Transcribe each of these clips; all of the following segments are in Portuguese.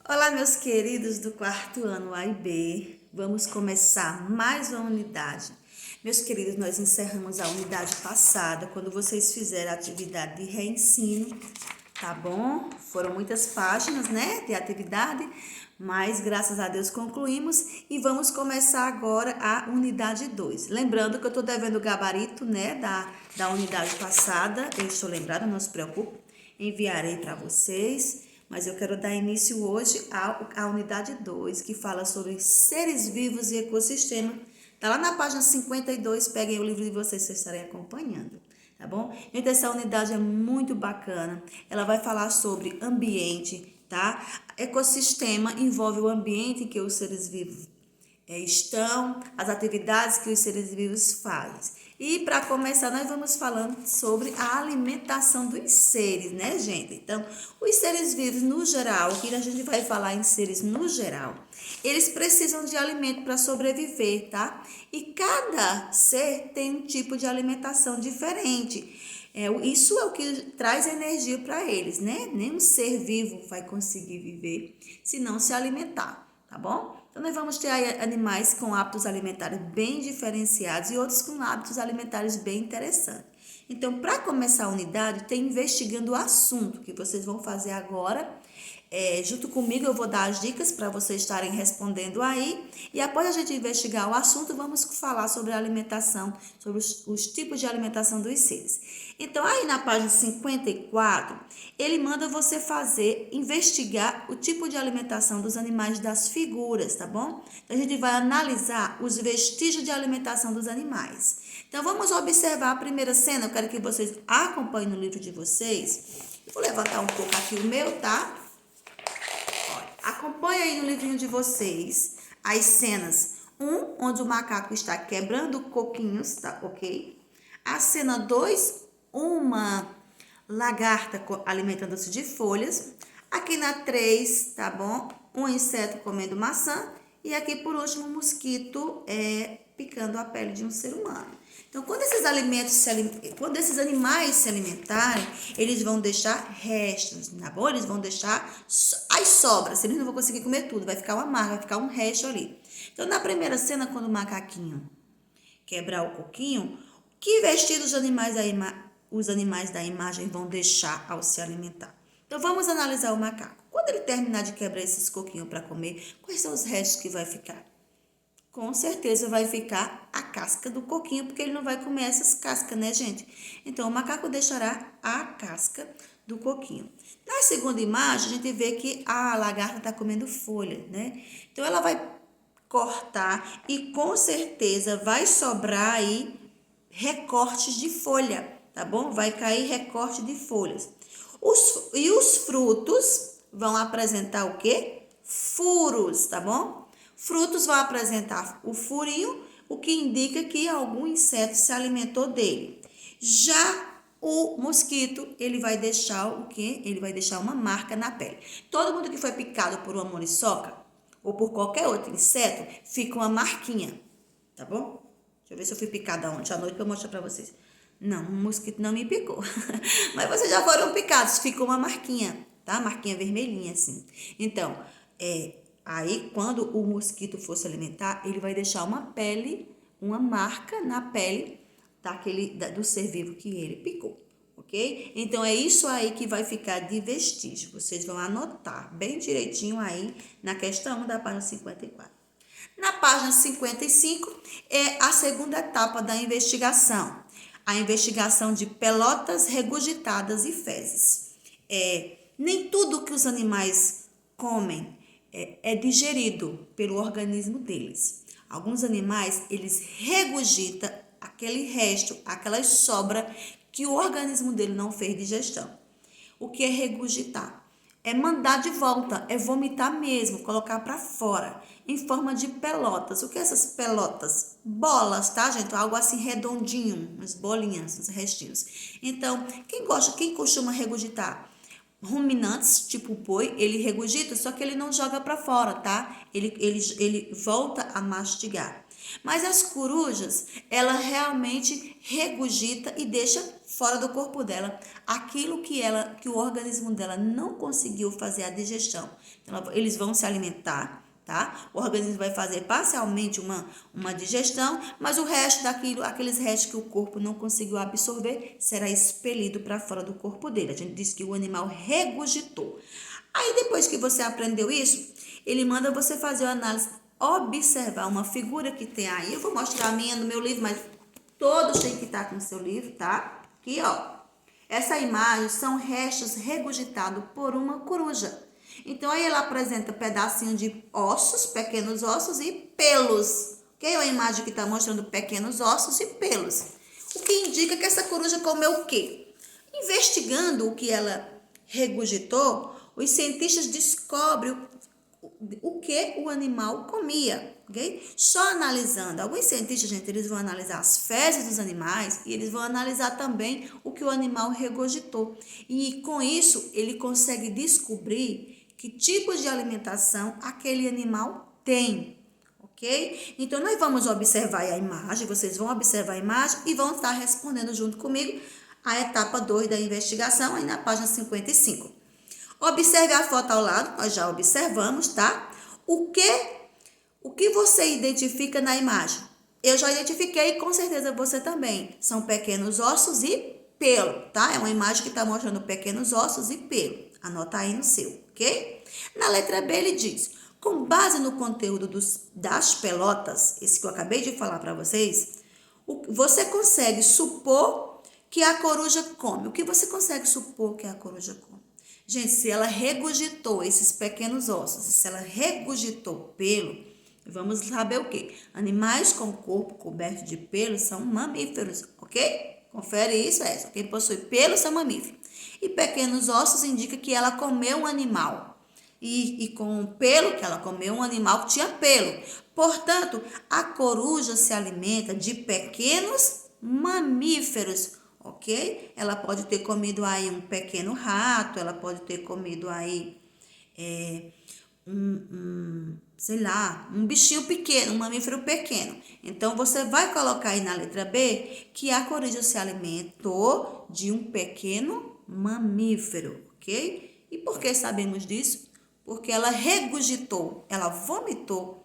Olá, meus queridos do quarto ano A e B. Vamos começar mais uma unidade. Meus queridos, nós encerramos a unidade passada, quando vocês fizeram a atividade de reensino, tá bom? Foram muitas páginas, né, de atividade, mas graças a Deus concluímos e vamos começar agora a unidade 2. Lembrando que eu estou devendo o gabarito, né, da unidade passada, eu estou lembrada, não se preocupe, enviarei para vocês. Mas eu quero dar início hoje à unidade 2, que fala sobre seres vivos e ecossistema. Está lá na página 52, peguem o livro de vocês, vocês estarem acompanhando, tá bom? Então, essa unidade é muito bacana. Ela vai falar sobre ambiente, tá? Ecossistema envolve o ambiente em que os seres vivos estão, as atividades que os seres vivos fazem. E para começar, nós vamos falando sobre a alimentação dos seres, né, gente? Então, os seres vivos no geral, que a gente vai falar em seres no geral, eles precisam de alimento para sobreviver, tá? E cada ser tem um tipo de alimentação diferente. Isso é o que traz energia para eles, né? Nenhum ser vivo vai conseguir viver se não se alimentar, tá bom? Então, nós vamos ter aí animais com hábitos alimentares bem diferenciados e outros com hábitos alimentares bem interessantes. Então, para começar a unidade, tem investigando o assunto que vocês vão fazer agora. Junto comigo, eu vou dar as dicas para vocês estarem respondendo aí. E após a gente investigar o assunto, vamos falar sobre a alimentação, sobre os tipos de alimentação dos seres. Então, aí na página 54, ele manda você investigar o tipo de alimentação dos animais das figuras, tá bom? Então, a gente vai analisar os vestígios de alimentação dos animais. Então, vamos observar a primeira cena. Eu quero que vocês acompanhem no livro de vocês. Eu vou levantar um pouco aqui o meu, tá? Acompanhe aí no livrinho de vocês as cenas 1, onde o macaco está quebrando coquinhos, tá ok? A cena 2, uma lagarta alimentando-se de folhas. Aqui na 3, tá bom? Um inseto comendo maçã. E aqui, por último, um mosquito picando a pele de um ser humano. Então, quando esses animais se alimentarem, eles vão deixar restos, tá bom? Eles vão deixar as sobras, eles não vão conseguir comer tudo, vai ficar uma marca, vai ficar um resto ali. Então, na primeira cena, quando o macaquinho quebrar o coquinho, que vestidos os animais da imagem vão deixar ao se alimentar? Então, vamos analisar o macaco. Quando ele terminar de quebrar esses coquinhos para comer, quais são os restos que vai ficar? Com certeza vai ficar a casca do coquinho, porque ele não vai comer essas cascas, né, gente? Então, o macaco deixará a casca do coquinho. Na segunda imagem, a gente vê que a lagarta está comendo folha, né? Então, ela vai cortar e com certeza vai sobrar aí recortes de folha, tá bom? Vai cair recorte de folhas. Os frutos vão apresentar o quê? Furos, tá bom? Frutos vão apresentar o furinho, o que indica que algum inseto se alimentou dele. Já o mosquito, ele vai deixar o quê? Ele vai deixar uma marca na pele. Todo mundo que foi picado por uma muriçoca ou por qualquer outro inseto, fica uma marquinha, tá bom? Deixa eu ver se eu fui picada ontem à noite para eu mostrar para vocês. Não, um mosquito não me picou. Mas vocês já foram picados, ficou uma marquinha, tá? Marquinha vermelhinha assim. Então, aí quando o mosquito for se alimentar, ele vai deixar uma marca na pele do ser vivo que ele picou, ok? Então, é isso aí que vai ficar de vestígio. Vocês vão anotar bem direitinho aí na questão 1 da página 54. Na página 55 é a segunda etapa da investigação. A investigação de pelotas regurgitadas e fezes. Nem tudo que os animais comem é digerido pelo organismo deles. Alguns animais, eles regurgitam aquele resto, aquela sobra que o organismo dele não fez digestão. O que é regurgitar? É mandar de volta, é vomitar mesmo, colocar para fora, em forma de pelotas. O que é essas pelotas? Bolas, tá, gente? Algo assim redondinho, umas bolinhas, uns restinhos. Então, quem costuma regurgitar? Ruminantes, tipo o boi, ele regurgita, só que ele não joga para fora, tá? Ele volta a mastigar. Mas as corujas, ela realmente regurgita e deixa fora do corpo dela aquilo que o organismo dela não conseguiu fazer a digestão. Então, eles vão se alimentar, tá? O organismo vai fazer parcialmente uma digestão, mas o resto daquilo, aqueles restos que o corpo não conseguiu absorver, será expelido para fora do corpo dele. A gente diz que o animal regurgitou. Aí depois que você aprendeu isso, ele manda você fazer uma análise, observar uma figura que tem aí. Eu vou mostrar a minha no meu livro, mas todos têm que estar com o seu livro, tá? Aqui, ó. Essa imagem são restos regurgitados por uma coruja. Então, aí ela apresenta pedacinho de ossos, pequenos ossos e pelos. Ok? É uma imagem que está mostrando pequenos ossos e pelos. O que indica que essa coruja comeu o quê? Investigando o que ela regurgitou, os cientistas descobrem o que o animal comia, ok? Só analisando. Alguns cientistas, gente, eles vão analisar as fezes dos animais e eles vão analisar também o que o animal regurgitou. E com isso, ele consegue descobrir que tipo de alimentação aquele animal tem, ok? Então, nós vamos observar a imagem, vocês vão observar a imagem e vão estar respondendo junto comigo a etapa 2 da investigação, aí na página 55. Observe a foto ao lado, nós já observamos, tá? O que você identifica na imagem? Eu já identifiquei e com certeza você também. São pequenos ossos e pelo, tá? É uma imagem que está mostrando pequenos ossos e pelo. Anota aí no seu, ok? Na letra B ele diz, com base no conteúdo das pelotas, esse que eu acabei de falar para vocês, você consegue supor que a coruja come. O que você consegue supor que a coruja come? Gente, se ela regurgitou esses pequenos ossos, se ela regurgitou pelo, vamos saber o quê? Animais com corpo coberto de pelo são mamíferos, ok? Confere isso, essa. Quem possui pelo são mamíferos. E pequenos ossos indica que ela comeu um animal. E com o pelo que ela comeu, um animal que tinha pelo. Portanto, a coruja se alimenta de pequenos mamíferos, ok? Ela pode ter comido aí um pequeno rato, ela pode ter comido aí, sei lá, um bichinho pequeno, um mamífero pequeno. Então, você vai colocar aí na letra B que a coruja se alimentou de um pequeno mamífero, ok? E por que sabemos disso? Porque ela regurgitou, ela vomitou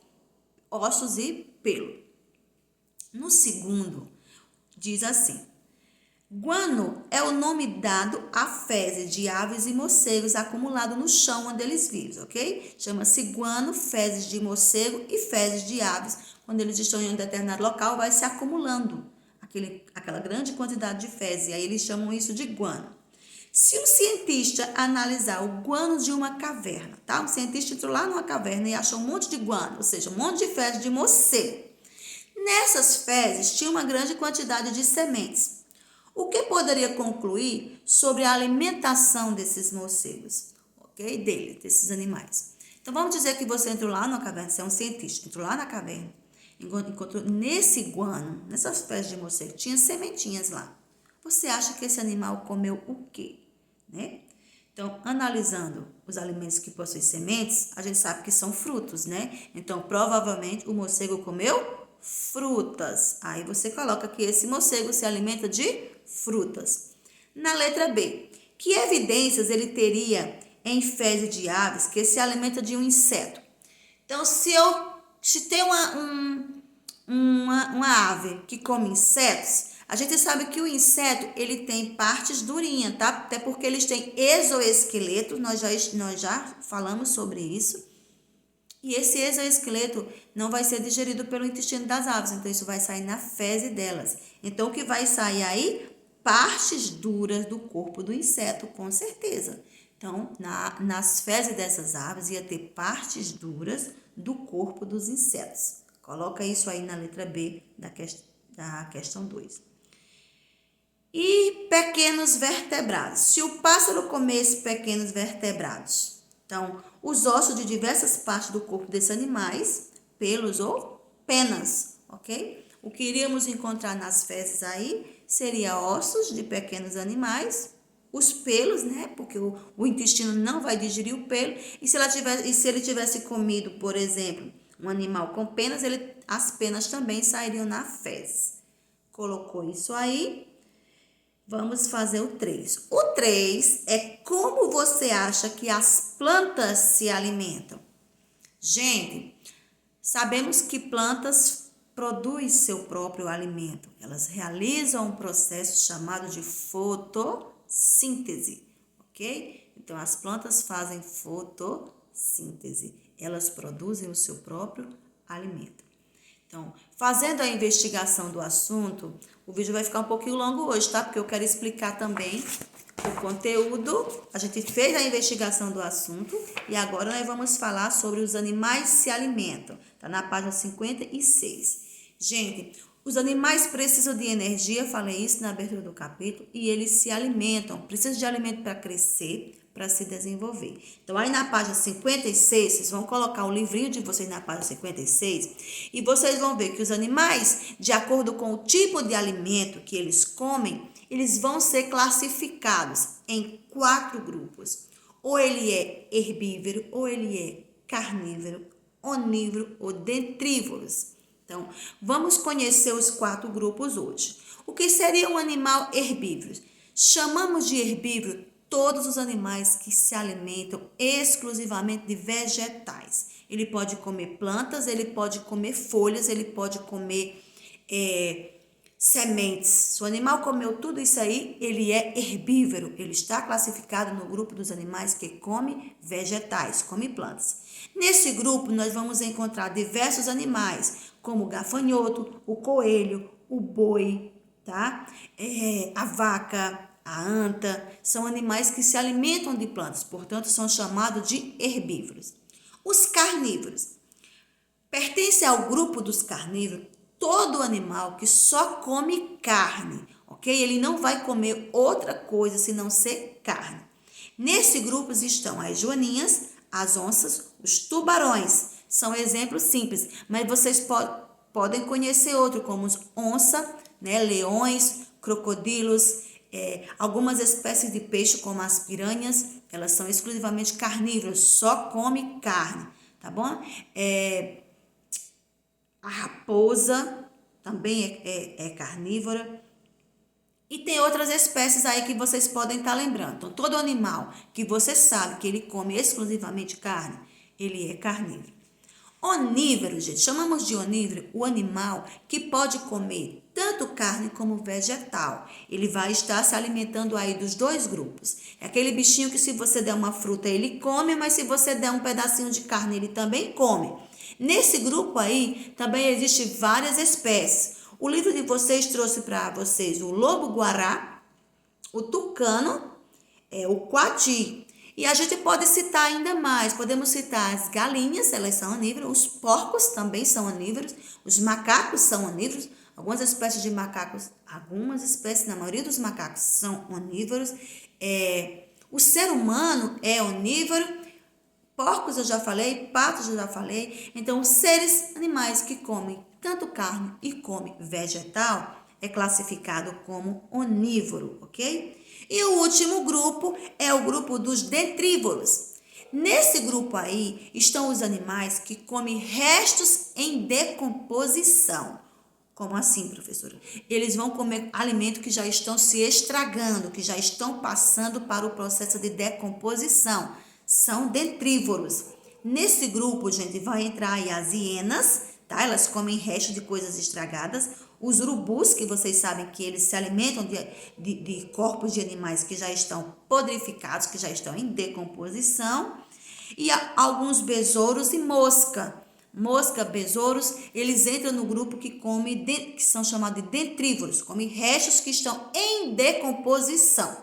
ossos e pelo. No segundo, diz assim, guano é o nome dado a fezes de aves e morcegos acumulado no chão onde eles vivem, ok? Chama-se guano, fezes de morcego e fezes de aves. Quando eles estão em um determinado local, vai se acumulando aquela grande quantidade de fezes, e aí eles chamam isso de guano. Se um cientista analisar o guano de uma caverna, tá? Um cientista entrou lá numa caverna e achou um monte de guano, ou seja, um monte de fezes de morcego. Nessas fezes tinha uma grande quantidade de sementes. O que poderia concluir sobre a alimentação desses morcegos, ok? Desses animais. Então, vamos dizer que você entrou lá na caverna, você é um cientista, entrou lá na caverna, encontrou nesse guano, nessas fezes de morcego, tinha sementinhas lá. Você acha que esse animal comeu o quê? Né? Então, analisando os alimentos que possuem sementes, a gente sabe que são frutos, né? Então, provavelmente, o morcego comeu frutas. Aí você coloca que esse morcego se alimenta de frutas. Na letra B, que evidências ele teria em fezes de aves que se alimenta de um inseto? Então, se tem uma ave que come insetos, a gente sabe que o inseto, ele tem partes durinhas, tá? Até porque eles têm exoesqueleto, nós já falamos sobre isso. E esse exoesqueleto não vai ser digerido pelo intestino das aves, então isso vai sair na fezes delas. Então, o que vai sair aí? Partes duras do corpo do inseto, com certeza. Então, nas fezes dessas aves ia ter partes duras do corpo dos insetos. Coloca isso aí na letra B da questão 2. E pequenos vertebrados. Se o pássaro comesse pequenos vertebrados, então, os ossos de diversas partes do corpo desses animais, pelos ou penas, ok? O que iríamos encontrar nas fezes aí seria ossos de pequenos animais, os pelos, né? Porque o intestino não vai digerir o pelo. E se ele tivesse comido, por exemplo, Um animal com penas, as penas também sairiam na fezes. Colocou isso aí. Vamos fazer o 3. O 3 é como você acha que as plantas se alimentam. Gente, sabemos que plantas produzem seu próprio alimento. Elas realizam um processo chamado de fotossíntese, ok? Então, as plantas fazem fotossíntese. Elas produzem o seu próprio alimento. Então, fazendo a investigação do assunto, o vídeo vai ficar um pouquinho longo hoje, tá? Porque eu quero explicar também o conteúdo. A gente fez a investigação do assunto e agora nós vamos falar sobre os animais se alimentam. Tá na página 56. Gente, os animais precisam de energia, falei isso na abertura do capítulo, e eles se alimentam, precisam de alimento para crescer, para se desenvolver. Então, aí na página 56, vocês vão colocar o livrinho de vocês na página 56 e vocês vão ver que os animais, de acordo com o tipo de alimento que eles comem, eles vão ser classificados em 4 grupos. Ou ele é herbívoro, ou ele é carnívoro, onívoro ou detrívoros. Então, vamos conhecer os 4 grupos hoje. O que seria um animal herbívoro? Chamamos de herbívoro todos os animais que se alimentam exclusivamente de vegetais. Ele pode comer plantas, ele pode comer folhas, ele pode comer sementes. Se o animal comeu tudo isso aí, ele é herbívoro. Ele está classificado no grupo dos animais que come vegetais, come plantas. Nesse grupo, nós vamos encontrar diversos animais, como o gafanhoto, o coelho, o boi, tá? A vaca, a anta, são animais que se alimentam de plantas, portanto, são chamados de herbívoros. Os carnívoros pertencem ao grupo dos carnívoros, todo animal que só come carne, ok? Ele não vai comer outra coisa senão ser carne. Nesse grupo estão as joaninhas, as onças, os tubarões. São exemplos simples, mas vocês podem conhecer outros, como onça, né, leões, crocodilos, algumas espécies de peixe, como as piranhas, elas são exclusivamente carnívoras, só come carne, tá bom? A raposa também é carnívora. E tem outras espécies aí que vocês podem estar lembrando. Então, todo animal que você sabe que ele come exclusivamente carne, ele é carnívoro. Onívoro, gente, chamamos de onívoro o animal que pode comer tanto carne como vegetal. Ele vai estar se alimentando aí dos 2 grupos. É aquele bichinho que se você der uma fruta ele come, mas se você der um pedacinho de carne ele também come. Nesse grupo aí também existem várias espécies. O livro de vocês trouxe para vocês o lobo-guará, o tucano, o coati. E a gente pode citar ainda mais, podemos citar as galinhas, elas são onívoras, os porcos também são onívoros, os macacos são onívoros, algumas espécies de macacos, na maioria dos macacos são onívoros, o ser humano é onívoro, porcos eu já falei, patos eu já falei, então os seres animais que comem tanto carne e comem vegetal é classificado como onívoro, ok? E o último grupo é o grupo dos detrívoros. Nesse grupo aí estão os animais que comem restos em decomposição. Como assim, professora? Eles vão comer alimentos que já estão se estragando, que já estão passando para o processo de decomposição. São detrívoros. Nesse grupo, gente, vai entrar aí as hienas, tá? Elas comem restos de coisas estragadas. Os urubus, que vocês sabem que eles se alimentam de corpos de animais que já estão podrificados, que já estão em decomposição. E alguns besouros e mosca. Mosca, besouros, eles entram no grupo que são chamados de detrívoros, comem restos que estão em decomposição.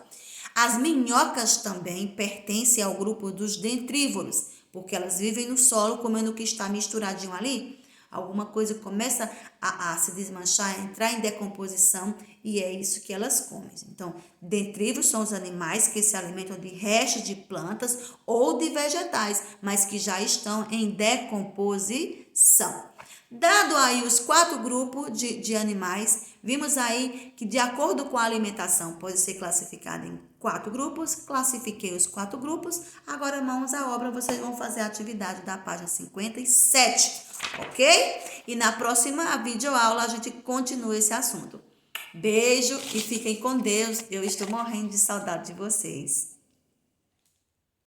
As minhocas também pertencem ao grupo dos detrívoros, porque elas vivem no solo comendo o que está misturadinho ali. Alguma coisa começa a se desmanchar, a entrar em decomposição e é isso que elas comem. Então, detrívoros são os animais que se alimentam de restos de plantas ou de vegetais, mas que já estão em decomposição. Dado aí os 4 grupos de animais, Vimos aí que, de acordo com a alimentação, pode ser classificada em 4 grupos. Classifiquei os 4 grupos. Agora, mãos à obra, vocês vão fazer a atividade da página 57, ok? E na próxima videoaula a gente continua esse assunto. Beijo e fiquem com Deus. Eu estou morrendo de saudade de vocês.